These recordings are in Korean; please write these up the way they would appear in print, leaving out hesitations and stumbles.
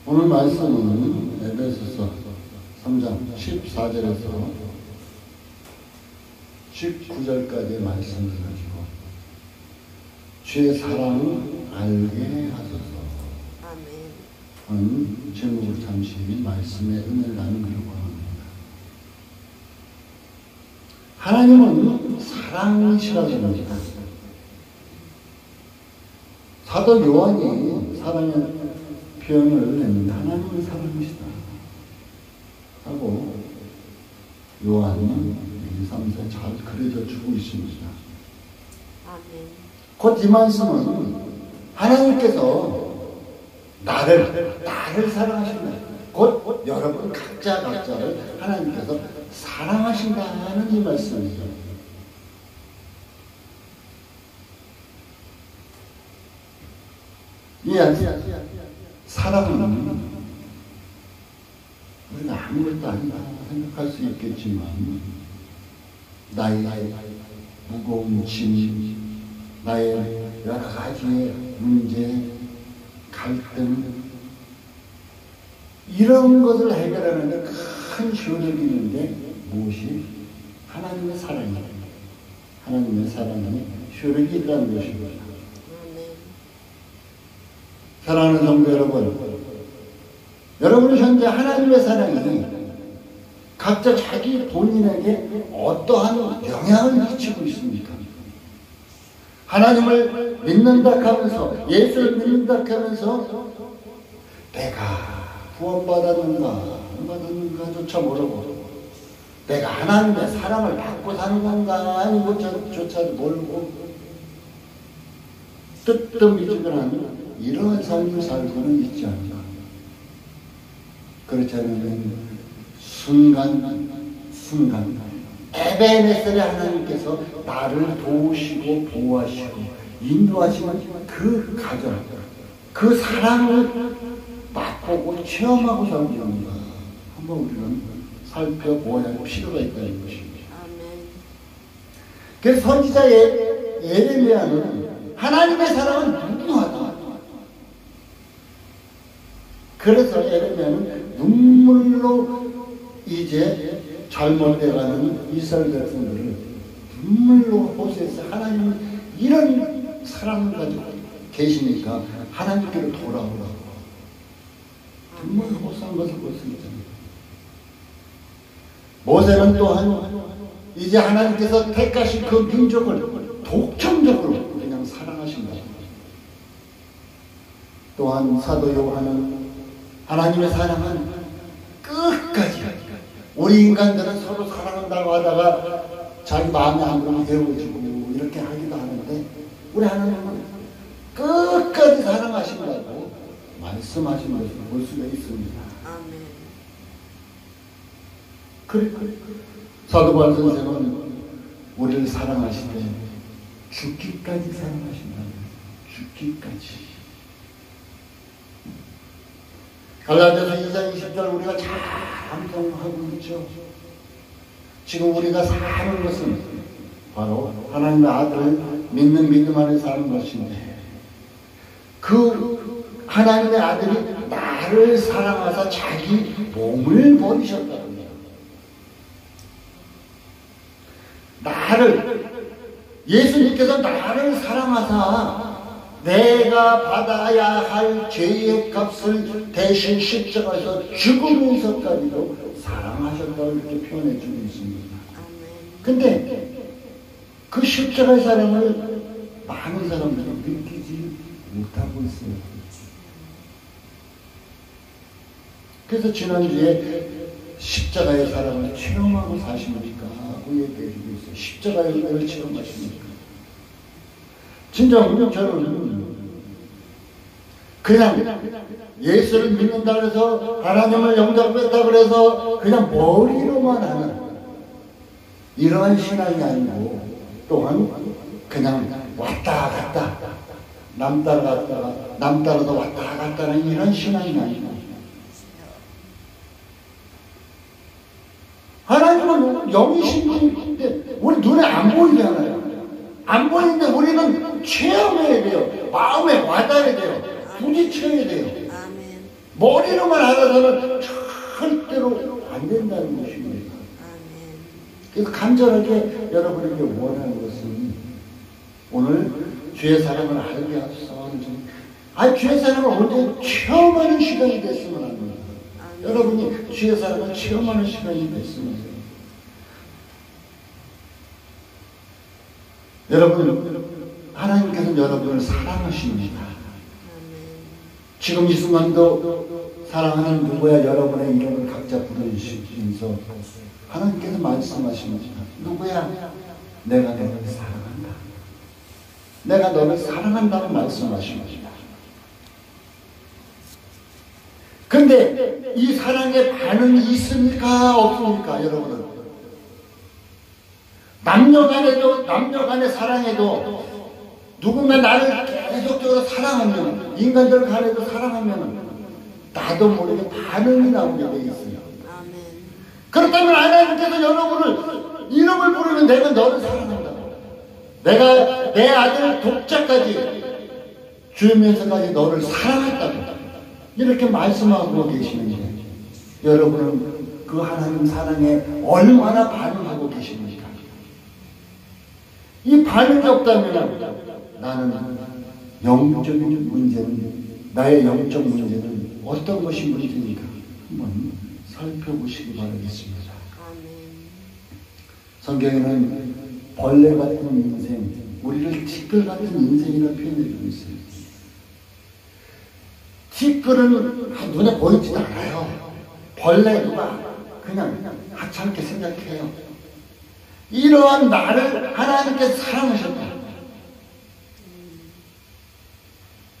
오늘 말씀은 에베소서 3장 14절에서 19절까지의 말씀을 가지고 주의 사랑을 알게 하소서 하는 제목을 잠시 말씀의 은혜를 나누려고 합니다. 하나님은 사랑이시라고 합니다. 사도 요한이 사랑의 표현을 했는데 하나님은 사랑이시다 하고 요한은 2, 3, 4 잘 그려져 주고 있습니다. 곧 이 말씀은 하나님께서 나를 사랑하신다. 곧 여러분 각자를 하나님께서 사랑하신다는 이 말씀이죠. 이 사랑은 우리가 아무것도 아니다 생각할 수 있겠지만 나의 무거운 짐, 나의 여러 가지의 문제, 갈등 이런 것을 해결하는 데 큰 효력이 있는데 무엇이? 하나님의 사랑이다. 하나님의 사랑에 효력이 있다는 것입니다. 사랑하는 성도 여러분 현재 하나님의 사랑이 각자 자기 본인에게 어떠한 영향을 미치고 있습니까? 하나님을 믿는다 하면서 예수를 믿는다 하면서 내가 구원받았는가 안 받았는가조차 모르고 내가 하나님의 사랑을 받고 사는 건가 아닌 것조차도 모르고 뜨뜻미지근한 이러한 삶을 살고는 있지 않나. 그렇지 않으면 순간 에베네셀의 하나님께서 나를 도우시고 보호하시고 인도하시는 그 가정, 그 사랑을 맛보고 체험하고 살고 있는가 한번 우리는 살펴보아야 할 필요가 있다는 것입니다. 그래서 선지자 예레미야는 하나님의 사랑은 무궁하다. 그래서 예레미야는 눈물로 이제 잘못돼가는 이스라엘 백성들을 눈물로 호소해서 하나님은 이런 사랑을 가지고 계시니까 하나님께로 돌아오라고 눈물로 호소한 것을 볼 수 있잖아요. 모세는 또한 이제 하나님께서 택하신 그 민족을 독점적으로 그냥 사랑하신다. 또한 사도 요한은 하나님의 사랑은 끝까지 우리 인간들은 서로 사랑한다고 하다가 자기 마음에 안 들면 외워지고 이렇게 하기도 하는데 우리 하나님은 끝까지 사랑하신다고 말씀하신 것을 볼 수가 있습니다. 사도 바울 선생은 우리를 사랑하시되 죽기까지 사랑하신다. 죽기까지. 갈라디아서 2장 20절 우리가 잘 암송하고 있죠. 지금 우리가 사는 것은 바로 하나님의 아들을 믿는 믿음 안에 사는 것인데 그 하나님의 아들이 나를 사랑하사 자기 몸을 버리셨다는 거예요. 예수님께서 나를 사랑하사 내가 받아야 할 죄의 값을 대신 십자가에서 죽으면서까지도 사랑하셨다고 이렇게 표현해 주고 있습니다. 근데 그 십자가의 사랑을 많은 사람들은 느끼지 못하고 있어요. 그래서 지난주에 십자가의 사랑을 체험하고 사십니까? 하고 얘기해 주고 있어요. 십자가의 은혜를 체험하십니까? 진짜 저는 그냥 예수를 믿는다 그래서 하나님을 영접했다 그래서 그냥 머리로만 하는 이러한 신앙이 아니고 또한 그냥 왔다 갔다 남 따라갔다가 남 따라서 왔다 갔다는 이런 신앙이 아니고 하나님은 영이신 분인데 우리 눈에 안 보이잖아요. 안 보이는데 우리는 체험해야 돼요. 마음에 와닿아야 돼요. 부딪혀야 돼요. 머리로만 알아서는 절대로 안 된다는 것입니다. 그래서 간절하게 여러분에게 원하는 것은 오늘 주의 사랑을 알게 하소서. 주의 사랑을 언제 체험하는 시간이 됐으면 합니다. 여러분이 주의 사랑을 체험하는 시간이 됐으면 합니다. 여러분, 하나님께서는 여러분을 사랑하십니다. 지금 이 순간도 사랑하는 누구야 여러분의 이름을 각자 부르시면서 하나님께서 말씀하십니다. 누구야? 내가 너를 사랑한다. 내가 너를 사랑한다고 말씀하십니다. 근데 이 사랑에 반응이 있습니까? 없습니까? 여러분은 남녀 간의 사랑에도 누군가 나를 계속적으로 사랑하면, 인간들 간에도 사랑하면 나도 모르게 반응이 나오게 돼 있어요. 그렇다면 하나님께서 여러분을 이름을 부르면 내가 너를 사랑한다고, 내가 내 아들 독자까지 주면서까지 너를 사랑했다고 이렇게 말씀하고 계시는데 여러분은 그 하나님 사랑에 얼마나 반응하고 계십니까? 이 반응이 없다면 나는 영적인 문제는, 나의 영적 문제는 어떤 것이 문제인가 한번 살펴보시기 바라겠습니다. 성경에는 벌레 같은 인생, 우리를 티끌 같은 인생이라는 표현을 주고 있어요. 티끌은 눈에 보이지도 않아요. 벌레가 그냥 하찮게 생각해요. 이러한 나를 하나님께서 사랑하셨다.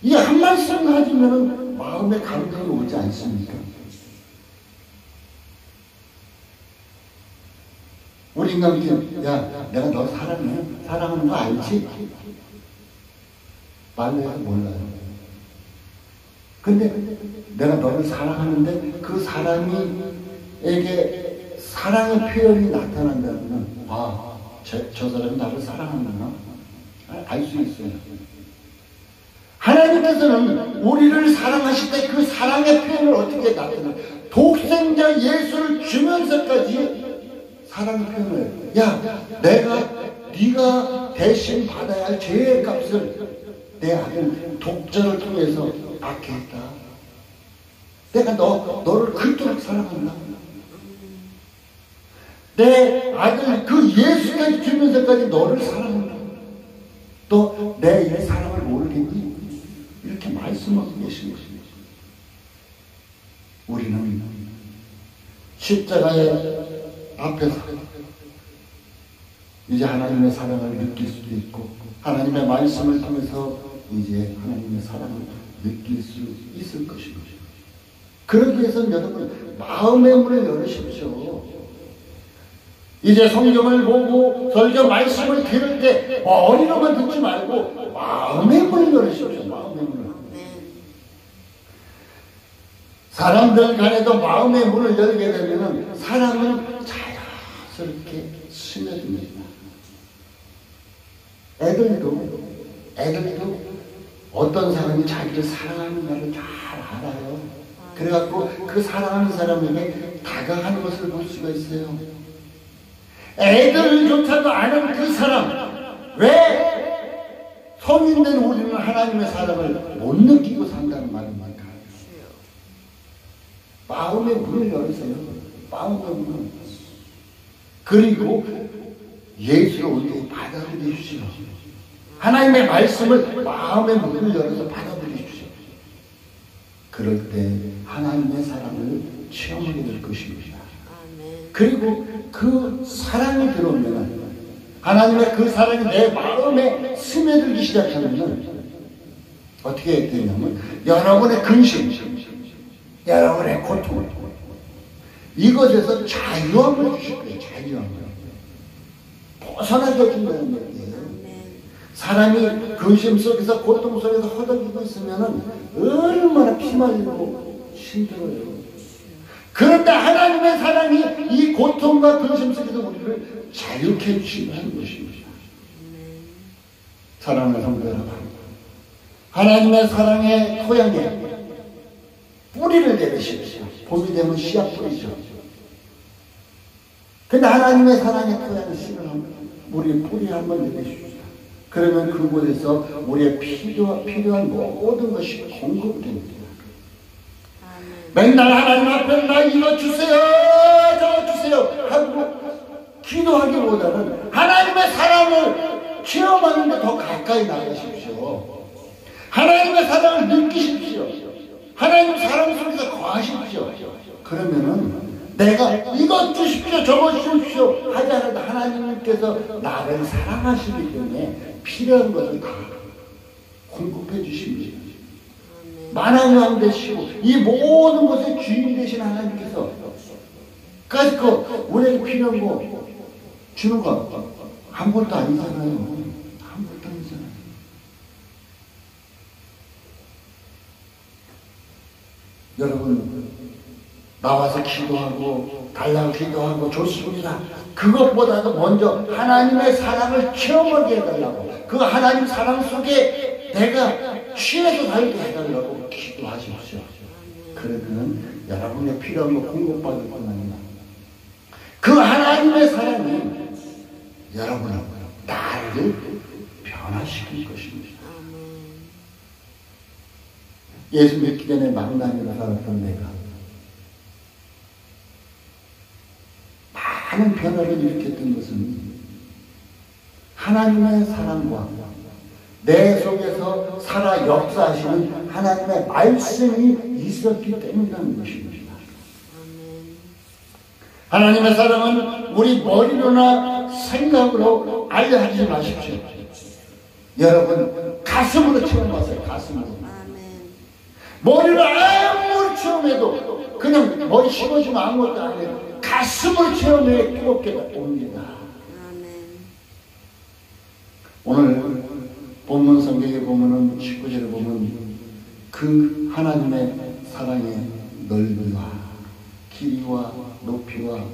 이 한 말씀 가지면 마음에 감동이 오지 않습니까? 우리 인간들은 야, 내가 너 사랑해. 사랑하는 거 알지? 말로 해서 몰라요. 근데 내가 너를 사랑하는데 그 사람에게 사랑의 표현이 나타난다면 저 사람이 나를 사랑하는구나 알 수 있어요. 하나님께서는 우리를 사랑하실 때 그 사랑의 표현을 어떻게 나타나? 독생자 예수를 주면서까지 사랑의 표현을, 네가 대신 받아야 할 죄의 값을 내 아들 독자를 통해서 받게 했다. 내가 너를 그토록 사랑한다. 내 아들 그 예수까지 주면서까지 너를 사랑한다. 또 내 이 사랑을 모르겠니? 이렇게 말씀하고 계신 것입니다. 우리는 십자가의 앞에서 이제 하나님의 사랑을 느낄 수도 있고 하나님의 말씀을 통해서 이제 하나님의 사랑을 느낄 수 있을 것입니다. 그러기 위해서는 여러분 마음의 문을 열으십시오. 이제 성경을 보고 설교 말씀을 들을 때 머리로만 듣지 말고 마음의 문을 열으십시오. 마음의 문을. 사람들 간에도 마음의 문을 열게 되면 사랑은 자연스럽게 스며듭니다. 애들도 어떤 사람이 자기를 사랑하는가를 잘 알아요. 그래갖고 그 사랑하는 사람에게 다가가는 것을 볼 수가 있어요. 애들조차도 아는 그 사람, 왜 성인된 우리는 하나님의 사랑을 못 느끼고 산다는 말입니까? 마음의 문을 열으세요. 마음의 문을. 그리고 예수를 온전히 받아들이십시오. 하나님의 말씀을 마음의 문을 열어서 받아들이십시오. 그럴 때 하나님의 사랑을 체험하게 될 것입니다. 그리고 그 사랑이 들어오면 하나님의 그 사랑이 내 마음에 스며들기 시작하면 어떻게 되냐면 여러분의 근심, 여러분의 고통, 이것에서 자유함을 주실 거예요. 자유함을 벗어나게 해준다는 얘기예요. 사람이 근심 속에서 고통 속에서 허덕이고 있으면 얼마나 피말리고 힘들어요. 그런데 하나님의 사랑이 이 고통과 근심 속에서 우리를 자유케 해주신다는 것입니다. 사랑하는 성도 여러분, 하나님의 사랑의 토양에 뿌리를 내리십시오. 봄이 되면 씨앗 뿌리죠. 근데 하나님의 사랑의 토양을 씨를 우리의 뿌리 한번 내리십시오. 그러면 그곳에서 우리의 필요한 모든 것이 공급됩니다. 맨날 하나님 앞에 나 이거 주세요, 저거 주세요 하고 기도하기보다는 하나님의 사랑을 체험하는 데 더 가까이 나가십시오. 하나님의 사랑을 느끼십시오. 하나님 사랑 속에서 거하십시오. 그러면은 내가 이것 주십시오, 저것 주십시오 하지 않아도 하나님께서 나를 사랑하시기 때문에 필요한 것을 다 공급해 주십니다. 만왕왕 되시고 이 모든 것의 주인 되신 하나님께서 우리에게 필요한 거 주는 거 아무것도 아니잖아요. 아무것도 아니잖아요. 여러분 나와서 기도하고 달라고 기도하고 좋습니다. 그것보다도 먼저 하나님의 사랑을 체험하게 해달라고, 그 하나님 사랑 속에 내가 취해서 살게 해달라고 기도하십시오. 그러면 여러분의 필요한 거 공급받을 뿐 아니라 그 하나님의 사랑이 여러분하고 나를 변화시킬 것입니다. 예수 믿기 전에 망나니로 살았던 내가 많은 변화를 일으켰던 것은 하나님의 사랑과 내 속에서 살아 역사하시는 하나님의 말씀이 있었기 때문이라는 것입니다. 하나님의 사랑은 우리 머리로나 생각으로 알려하지 마십시오. 여러분 가슴으로 체험하세요. 가슴으로. 머리로 아무리 체험해도 그냥 머리 씹어주면 아무것도 안 해요. 가슴으로 체험해 뜨겁게 옵니다. 오늘 본문 성경에 보면은 19절에 보면 그 하나님의 사랑의 넓이와 길이와 높이와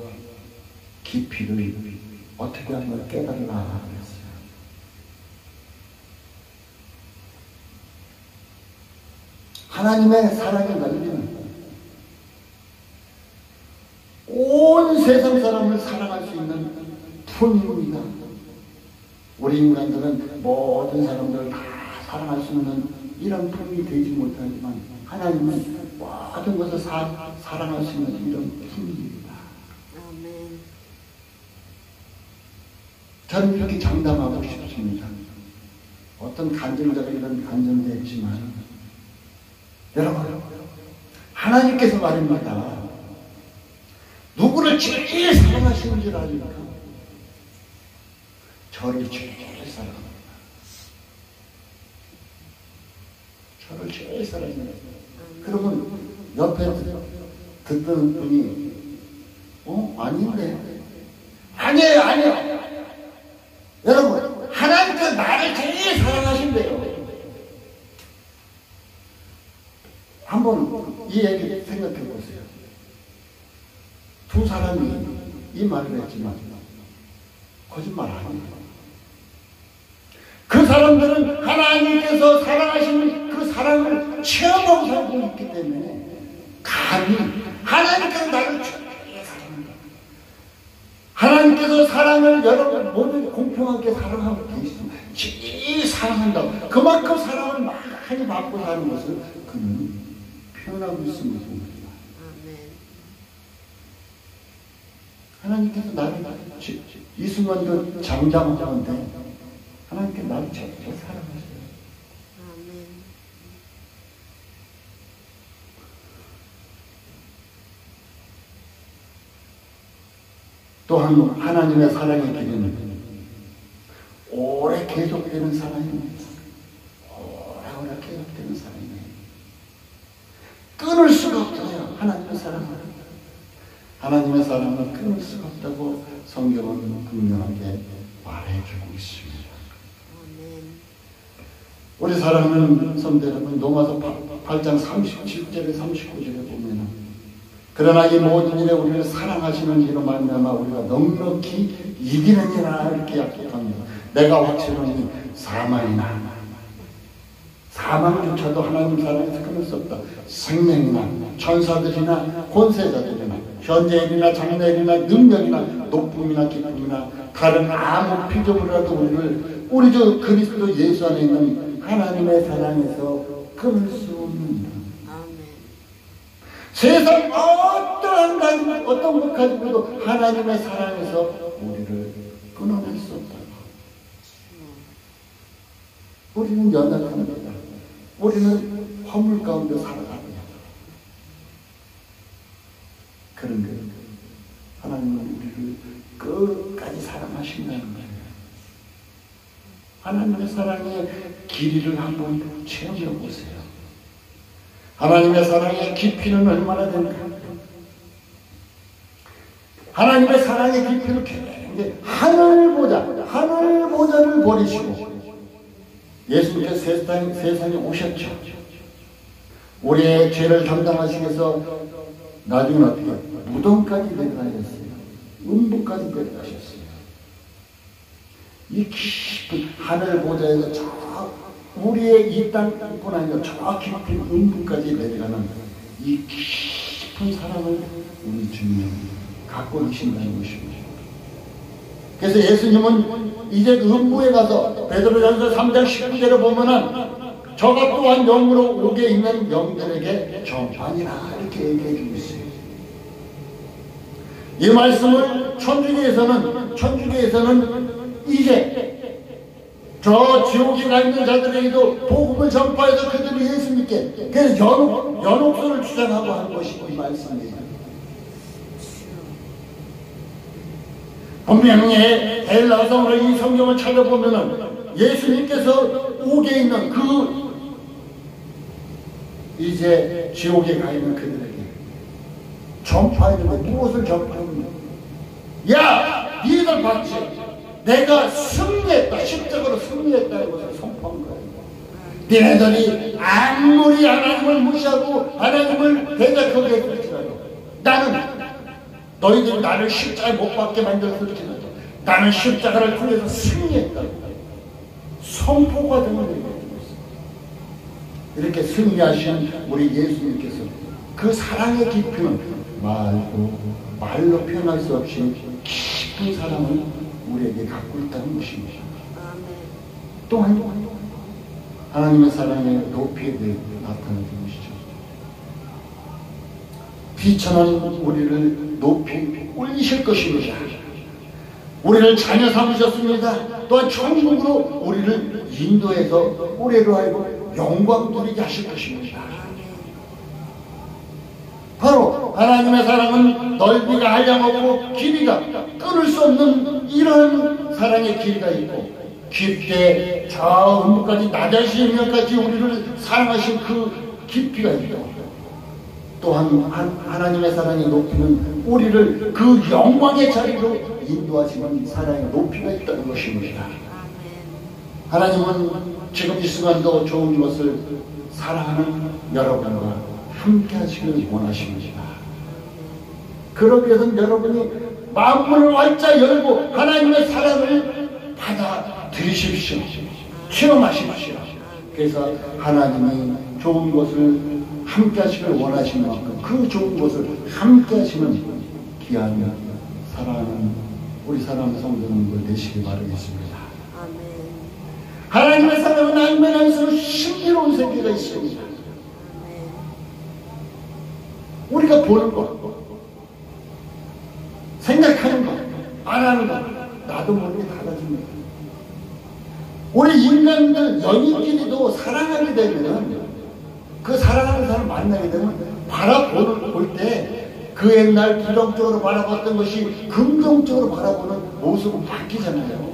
깊이를 어떻게 하면 깨달으라 그랬어요. 하나님의 사랑의 넓이는 온 세상 사람을 사랑할 수 있는 품입니다. 우리 인간들은 모든 사람들을 다 사랑할 수 있는 이런 품이 되지 못하지만 하나님은 모든 것을 사랑할 수 있는 이런 품입니다. 저는 이렇게 장담하고 싶습니다. 어떤 간증자가 이런 간증도 했지만 여러분 하나님께서 말입니다. 누구를 제일 사랑하시는 줄 아십니까? 저를 제일 사랑합니다. 저를 제일 사랑합니다. 그러면 옆에 듣는 분이 아닌데 아니에요. 여러분 하나님께서 나를 제일 사랑하신대요. 한번 이 얘기 생각해 보세요. 두 사람이 이 말을 했지만 거짓말 아니에요. 그 사람들은 하나님께서 사랑하시는 그 사랑을 체험하고 살고 있기 때문에 감히 하나님께서 나를 제일 사랑한다. 하나님께서 사랑을 여러분 모두 공평하게 사랑하고 계시면 제일 사랑한다고 그만큼 사랑을 많이 받고 사는 것을 그는 표현하고 있습니다. 하나님께서 나를 이 순간도 잠잠하는데 하나님께서 나를 제일 사랑하셔요. 또한 하나님의 사랑의 길이는 오래 계속되는 사랑입니다. 오래 계속되는 사랑이에요. 끊을 수가 없어요. 하나님의 사랑은. 하나님의 사랑을 끊을 수가 없다고 성경은 분명하게 말해주고 있습니다. 우리 사랑하는 성도 여러분, 로마서 8장 37절에 39절에 보면은 그러나 이 모든 일에 우리를 사랑하시는 이로 말미암아 우리가 넉넉히 이기느니라 이렇게 약속합니다. 내가 확실하니 사망이나 사망조차도 하나님 사랑에서 끊을 수 없다. 생명이나 천사들이나 권세자들이나 현재일이나 장래일이나 능력이나 높음이나 기쁨이나 다른 아무 피조물이라도 우리 저 그리스도 예수 안에 있는 하나님의 사랑에서 끊을 수 없는 세상 어떤 것 가지고도 하나님의 사랑에서 우리를 끊어낼 수 없다. 우리는 연약합니다. 우리는 허물 가운데 살아갑니다. 그런데 하나님은 우리를 끝까지 사랑하신다는 거예요. 하나님의 사랑의 길이를 한번 체험해 보세요. 하나님의 사랑의 깊이는 얼마나 되는가? 하나님의 사랑의 깊이를 굉장히 하늘보자를 버리시고 예수님께서 세상에 오셨죠. 우리의 죄를 담당하시기 위해서 나중에 어떻게 무덤까지 내려가셨어요. 음부까지 내려가셨어요. 이 깊은 하늘보자에서 저 우리의 이 땅뿐 아니라 저 깊은 음부까지 내려가는 이 깊은 사랑을 우리 주님은 갖고 계신다는 것입니다. 그래서 예수님은 이제 음부에 가서 베드로전서 3장 19절에 보면은 저가 또한 영으로 옥에 있는 영들에게 전파하니라 이렇게 얘기해 주고 있어요. 이 말씀을 천주교에서는 이제 저 지옥에 가 있는 자들에게도 복음을 전파해서 그들이 예수 믿게, 그래서 연옥선을 주장하고 하는 것이 이 말씀입니다. 분명히 헬라성으로 이 성경을 찾아보면은 예수님께서 옥에 있는 이제 지옥에 가 있는 그들에게 전파하는데 무엇을 전파하느냐? 야, 니들 봤지? 내가 승리했다, 십자가로 승리했다는 것을 선포한 거예요. 니네들이 아무리 하나님을 무시하고 하나님을 대적하게 했을지라도 너희들이 나를 십자가에 못 박게 만들었을지라도 나는 십자가를 통해서 승리했다고 선포가 되는 거예요. 이렇게 승리하신 우리 예수님께서 그 사랑의 깊이는 말로 표현할 수 없이 깊은 사랑을 우리에게 갖고 있다는 것입니다. 또한 하나님의 사랑의 높이에 대해 나타내는 것이죠. 비천한 우리를 높이 올리실 것입니다. 우리를 자녀 삼으셨습니다. 또한 천국으로 우리를 인도해서 우리로 하여금 영광 누리게 하실 것입니다. 바로 하나님의 사랑은 넓이가 한량없고 길이가 끊을 수 없는 이런 사랑의 길이가 있고, 깊게 저 음부까지 낮아지신 면까지 우리를 사랑하신 그 깊이가 있고, 또한 하나님의 사랑의 높이는 우리를 그 영광의 자리로 인도하시는 사랑의 높이가 있다는 것입니다. 하나님은 지금 이 순간도 좋은 것을 사랑하는 여러분과 함께 하시길 원하십니다. 그러기 위해서는 여러분이 마음문을 활짝 열고 하나님의 사랑을 받아들이십시오. 체험하십시오. 그래서 하나님이 좋은 것을 함께 하시길 원하시는 만큼 그 좋은 것을 함께 하시는 귀한 사랑하는 우리 사랑하는 성도님들 되시기 바라겠습니다. 하나님의 사랑은 알면 할수록 신비로운 세계가 있습니다. 우리가 보는 것, 생각하는 것, 말하는 것, 나도 모르게 달라집니다. 우리 인간들 연인끼리도 사랑하게 되면, 그 사랑하는 사람 만나게 되면 볼 때 그 옛날 부정적으로 바라봤던 것이 긍정적으로 바라보는 모습은 바뀌잖아요.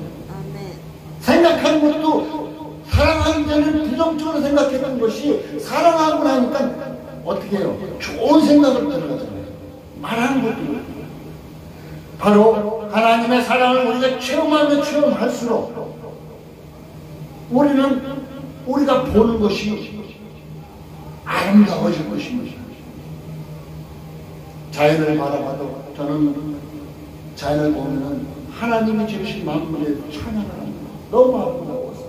생각하는 것도 사랑하기 전에는 부정적으로 생각했던 것이 사랑하고 나니까 어떻게 해요? 좋은 생각을 들어가잖아요. 말하는 것도. 바로 하나님의 사랑을 우리가 체험하면 체험할수록 우리가 보는 것이 아름다워질 것입니다. 자연을 바라봐도 저는 자연을 보면은 하나님이 지으신 만물에 찬양을 합니다. 너무 아름다워서.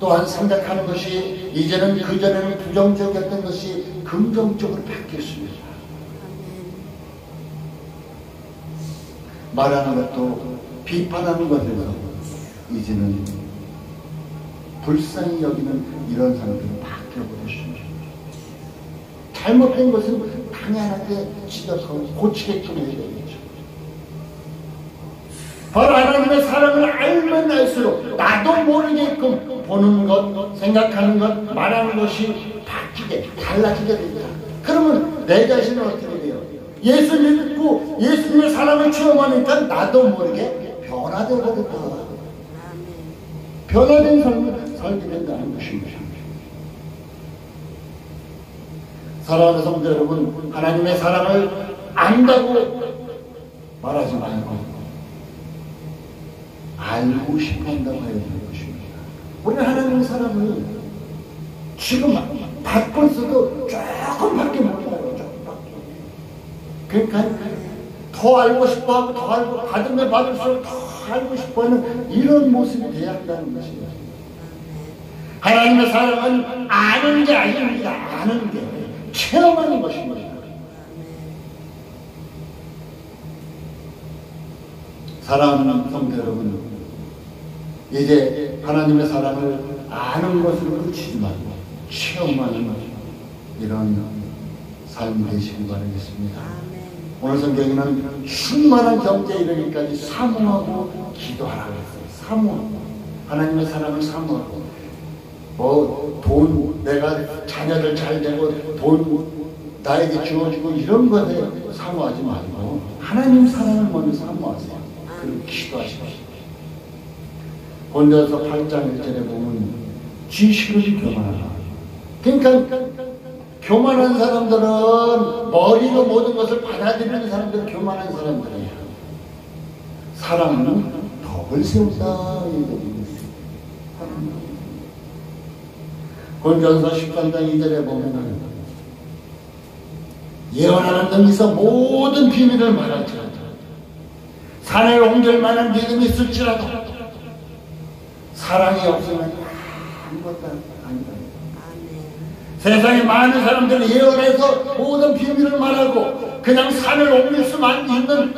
또한 생각하는 것이 이제는 그전에는 부정적이었던 것이 긍정적으로 바뀌었습니다. 말하는 것도 비판하는 것에서 이제는 불쌍히 여기는 이런 사람들이 바뀌어버렸습니다. 잘못된 것은 당연하게 지적하고 고치게끔 해야 되겠죠. 바로 하나님의 사랑을 알면 알수록 나도 모르게끔 보는 것, 생각하는 것, 말하는 것이 바뀌게, 달라지게 됩니다. 그러면 내 자신은 어떻게 돼요? 예수님을 믿고 예수님의 사랑을 체험하니까 나도 모르게 변화되어 버렸다. 변화된 삶을 살게 된다는 것입니다. 사랑하는 성도 여러분, 하나님의 사랑을 안다고 말하지 말고 알고 싶어 한다고 해야 되는 것입니다. 우리는 하나님의 사랑을 지금 받고 있어도 조금밖에 몰라요. 조금밖에. 그러니까 더 알고 싶어 하고 더 알고 받으면 받을수록 더 알고 싶어 하는 이런 모습이 되어야 한다는 것입니다. 하나님의 사랑은 아는 게 아닙니다. 아는 게 체험하는 것입니다. 사랑하는 성도 여러분, 이제 하나님의 사랑을 아는 것으로 그치지 말고 체험하는 이런 삶이 되시길 바라겠습니다. 오늘 성경에는 충만한 경제에 이르기까지 사모하고 기도하라고 했어요. 사모하고 하나님의 사랑을 사모하고 돈 내가 자녀들 잘 되고 돈 나에게 주어지고 이런 것에 사모하지 말고 하나님 사랑을 먼저 사모하세요. 그리고 기도하십시오. 본전서 8장 1절에 보면 지식을 교만하라. 그러니까 교만한 사람들은 머리로 모든 것을 받아들이는 사람들은 교만한 사람들이에요. 사랑은 덕을 세운다. 본전서 13장 2절에 보면 예언하는 등에서 모든 비밀을 말할지라도 산을 옮길 만한 믿음이 있을지라도 사랑이 없으면 아무것도 아니다. 세상에 많은 사람들이 예언해서 모든 비밀을 말하고 그냥 산을 옮길 수만 있는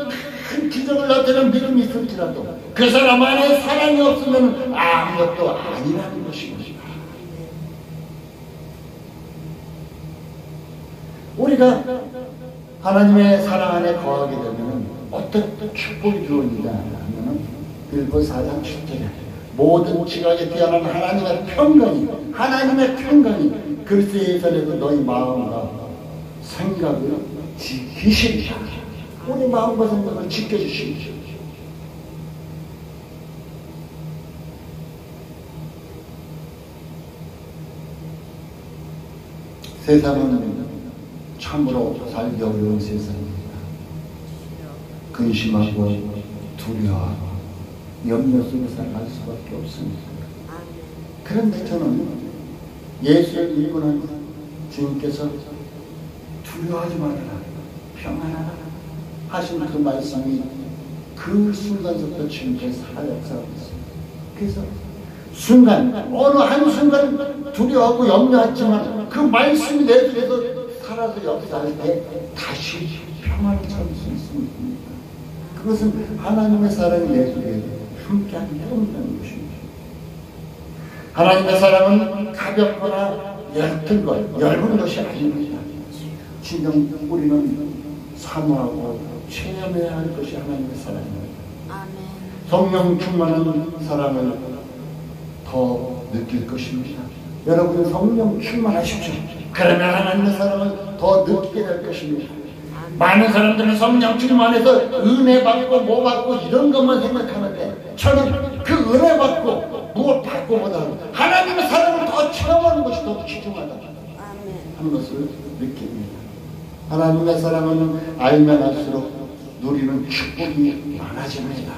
큰 기적을 나타내는 믿음이 있을지라도 그 사람 안에 사랑이 없으면 아무것도 아니라는 것입니다. 우리가 하나님의 사랑 안에 거하게 되면 어떤 축복이 들어오느냐 하면 빌보 4장 7절에 모든 지각에 뛰어난 하나님의 평강이 그리스도 예수에서 너희 마음과 생각을 지키시리라. 우리 마음과 생각을 지켜주시리라. 세상은 참으로 살기 어려운 세상입니다. 근심하고 두려워하고 염려 속에 살아갈 수밖에 없습니다. 그런데 저는 예수를 믿고 난 주님께서 두려워하지 말아라, 평안하라 하신 그 말씀이 그 순간부터 지금까지 살아있습니다. 그래서 어느 한순간 두려워하고 염려했지만 그 말씀이 내 속에서 살아서 역사할 때 다시 평안을 찾을 수 있습니다. 그것은 하나님의 사랑이 내 속에 함께하기 때문이라는 것입니다. 하나님의 사랑은 가볍거나 얇은 것이 아닙니다. 진정 우리는 사모하고 체험해야 할 것이 하나님의 사랑입니다. 성령 충만한 사랑을 더 느낄 것입니다. 여러분 성령 충만하십시오. 그러면 하나님의 사랑을 더 느끼게 될 것입니다. 많은 사람들은 성령 충만해서 은혜 받고 뭐 받고 이런 것만 생각하는데 저는 그 은혜 받고 무엇 받고 보다 하나님의 사랑을 더 체험하는 것이 더 귀중하다 하는 것을 느낍니다. 하나님의 사랑은 알면 알수록 누리는 축복이 많아집니다.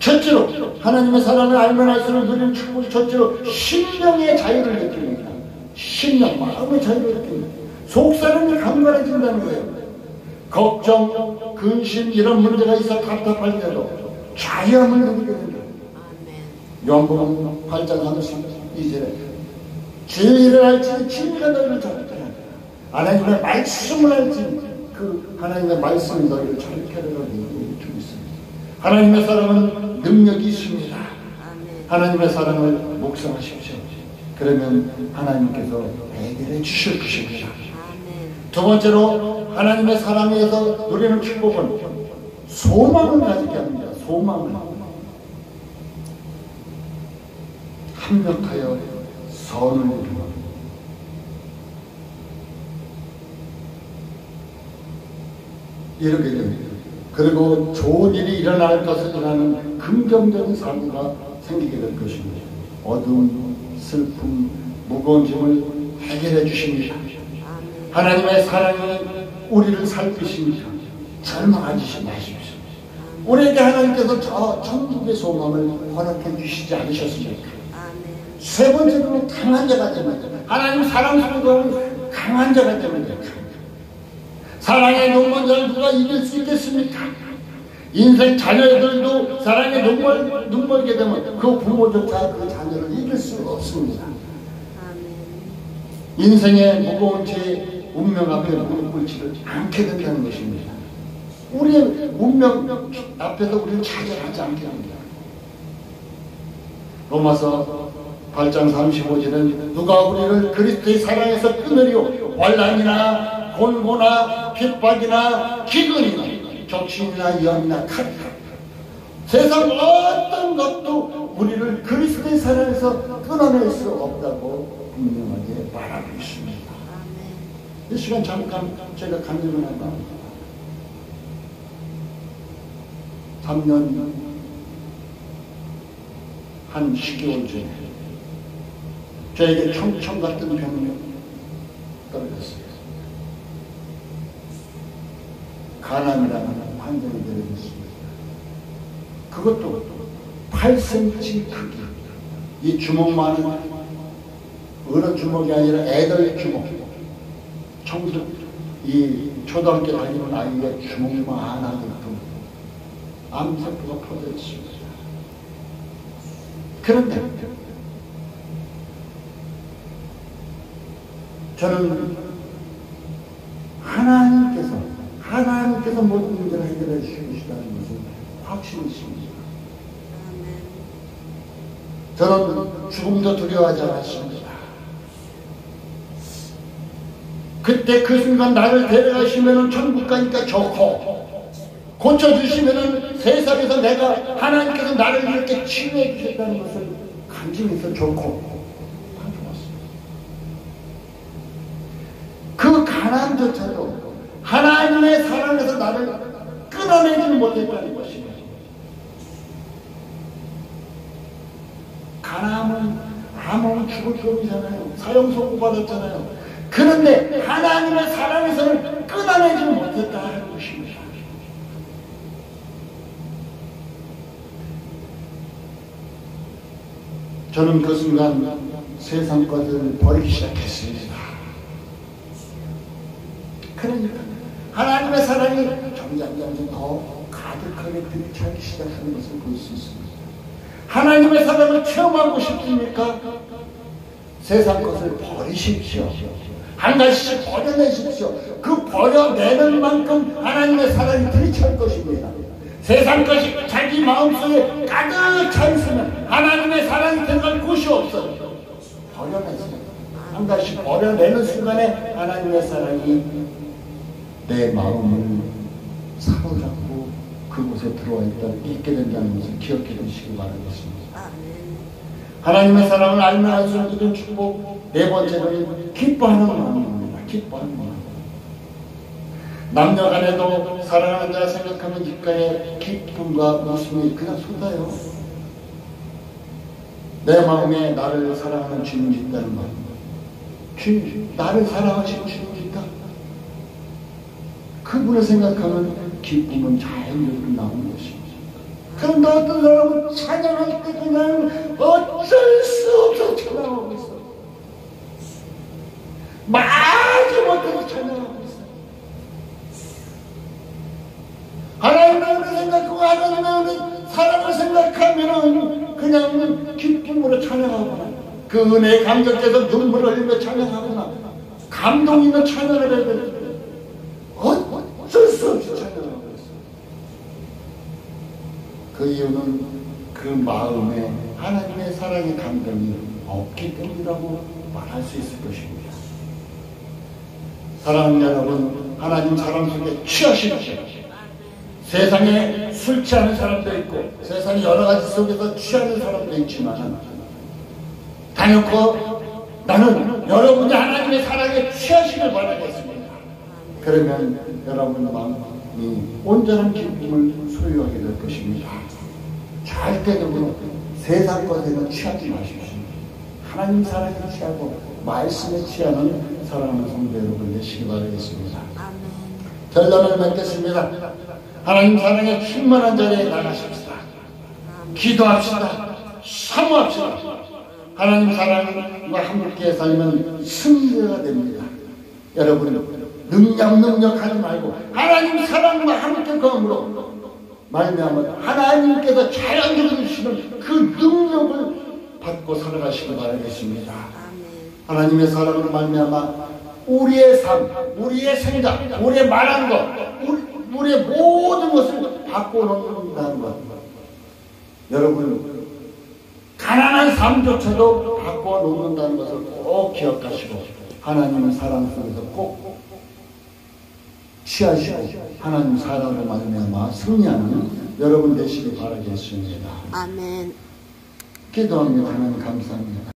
첫째로 하나님의 사랑을 알면 알수록 누리는 축복이 첫째로 심령의 자유를 느낍니다. 심령, 마음의 자유를 느낍니다. 속사람이 강건해진다는 거예요. 걱정, 근심 이런 문제가 있어 답답할 때도 자유함을 느끼게 됩니다. 요한복음 8장 2절에 죄를 알지 진리가 너희를 자유케 하리라. 하나님의 말씀을 알지 그 하나님의 말씀이 너희를 자유케 하리라 얘기해주고 있습니다. 하나님의 사랑은 능력이 있습니다. 하나님의 사랑을 묵상하십시오. 그러면 하나님께서 해결해 주실 것입니다. 두 번째로 하나님의 사랑에서 누리는 축복은 소망을 가지게 합니다. 소망을. 합력하여 선을 이루고 이렇게 됩니다. 그리고 좋은 일이 일어날 것이라는 긍정적인 삶과 생기게 될 것입니다. 어두운 슬픔, 무거운 짐을 해결해 주십니다. 하나님의 사랑이 우리를 살피십니다. 절망하지 마십시오. 우리에게 하나님께서 저 천국의 소망을 허락해 주시지 않으셨습니까? 세 번째로는 강한 자가 됩니다. 하나님 사랑 속에 강한 자가 됩니다. 사랑의 눈먼 누가 이길 수 있겠습니까? 인생 자녀들도 사랑의 눈멀게 되면 그 부모조차 그 자녀를 이길 수 없습니다. 인생의 무거운 죄 운명 앞에 무릎 꿇지를 않게 된다는 것입니다. 우리의 운명 앞에서 우리를 차별하지 않게 합니다. 로마서 8장 35절은 누가 우리를 그리스도의 사랑에서 끊으리요 환난이나 곤고나 핍박이나 기근이나 적신이나 연이나 칼이나 세상 어떤 것도 우리를 그리스도의 사랑에서 끊어낼 수 없다고 분명하게 말하고 있습니다. 이 시간 잠깐 제가 간증을 한다. 3년 한 10개월 전에 저에게 청청 같은 병이 떨어졌어요. 간암이라는 환경이 되어있습니다. 그것도 8cm 크기. 이 주먹만은 어느 주먹이 아니라 애들 주먹. 이 초등학교 다니는 아이의 주먹만하게끔 암세포가 퍼져 있습니다. 그런데 저는 하나님께서 모든 문제를 해결해 주시다는 것을 확신이 있습니다. 저는 죽음도 두려워하지 않았습니다. 그때 그 순간 나를 데려가시면 천국 가니까 좋고 고쳐주시면 세상에서 내가 하나님께서 나를 이렇게 치유해 주셨다는 것을 간증해서 좋고 그 가난조차도 하나님의 사랑에서 나를 끊어내지 못했다는 것입니다. 가난은 아무런 죽을 병이잖아요. 사형선고 받았잖아요. 그런데 하나님의 사랑에서는 끊어내지 못했다는 것입니다. 저는 그 순간 세상 것을 버리기 시작했습니다. 그러니까 하나님의 사랑이 점점 더 가득하게 들이차기 시작하는 것을 볼 수 있습니다. 하나님의 사랑을 체험하고 싶습니까? 세상 것을 버리십시오. 한 가지씩 버려내십시오. 그 버려내는 만큼 하나님의 사랑이 들이찰 것입니다. 세상 것이 자기 마음속에 가득 차 있으면 하나님의 사랑이 들어갈 곳이 없어요. 버려내세요. 한 가지씩 버려내는 순간에 하나님의 사랑이 내 마음을 사로잡고 그곳에 들어와 있게 된다는 것을 기억해 주시기 바라겠습니다. 하나님의 사랑을 알면 알수록 주는 축복. 네 번째는 기뻐하는 마음입니다. 기뻐하는 마음. 남녀 간에도 사랑하는 자를 생각하면 입가에 기쁨과 웃음이 그냥 쏟아요. 내 마음에 나를 사랑하는 주님이 있다는 마음. 주님, 나를 사랑하시는 주님이 있다. 그분을 생각하면 기쁨은 자연적으로 나오는 것입니다. 그런데 어떤 사람은 찬양할 때 그냥 어쩔 수 없어 찬양하고 있어. 말지 못해서 찬양하고 있어. 하나님을 생각하고 하나님의 사랑을 생각하면 그냥 기쁨으로 찬양하고 그 은혜에 감격해서 눈물을 흘리며 찬양하거나 감동 있는 찬양을 해야 되는데 어쩔 수 없이 찬양하고 있어요. 그 이유는 그 마음에 하나님의 사랑의 감동이 없기 때문이라고 말할 수 있을 것입니다. 사랑하는 여러분, 하나님 사랑 속에 취하시는 세상에 술 취하는 사람도 있고 세상 여러 가지 속에서 취하는 사람도 있지만 단연코 나는 여러분이 하나님의 사랑에 취하시길 바라겠습니다. 그러면 여러분 마음이 온전한 기쁨을 소유하게 될 것입니다. 절대적으로 세상 것에는 취하지 마십시오. 하나님 사랑에 취하고 말씀에 취하는 사랑하는 성도 여러분 되시기 바라겠습니다. 결론을 맺겠습니다. 하나님 사랑에 충만한 자리에 나가십시다. 기도합시다. 사모합시다. 하나님 사랑과 함께 살면 승리가 됩니다. 여러분 능력하지 말고 하나님 사랑과 함께 거함으로 말미암아 하나님께서 자연적으로 주시는 그 능력을 받고 살아가시기 바라겠습니다. 하나님의 사랑으로 말미암아 우리의 삶, 우리의 생각, 우리의 말하는 것, 우리의 모든 것을 바꿔놓는다는 것. 여러분 가난한 삶조차도 바꿔놓는다는 것을 꼭 기억하시고 하나님의 사랑 속에서 꼭 취하시고 하나님 사랑으로 말미암아 승리하는 여러분 되시기 바라겠습니다. 아멘. 기도합니다. 하나님 감사합니다.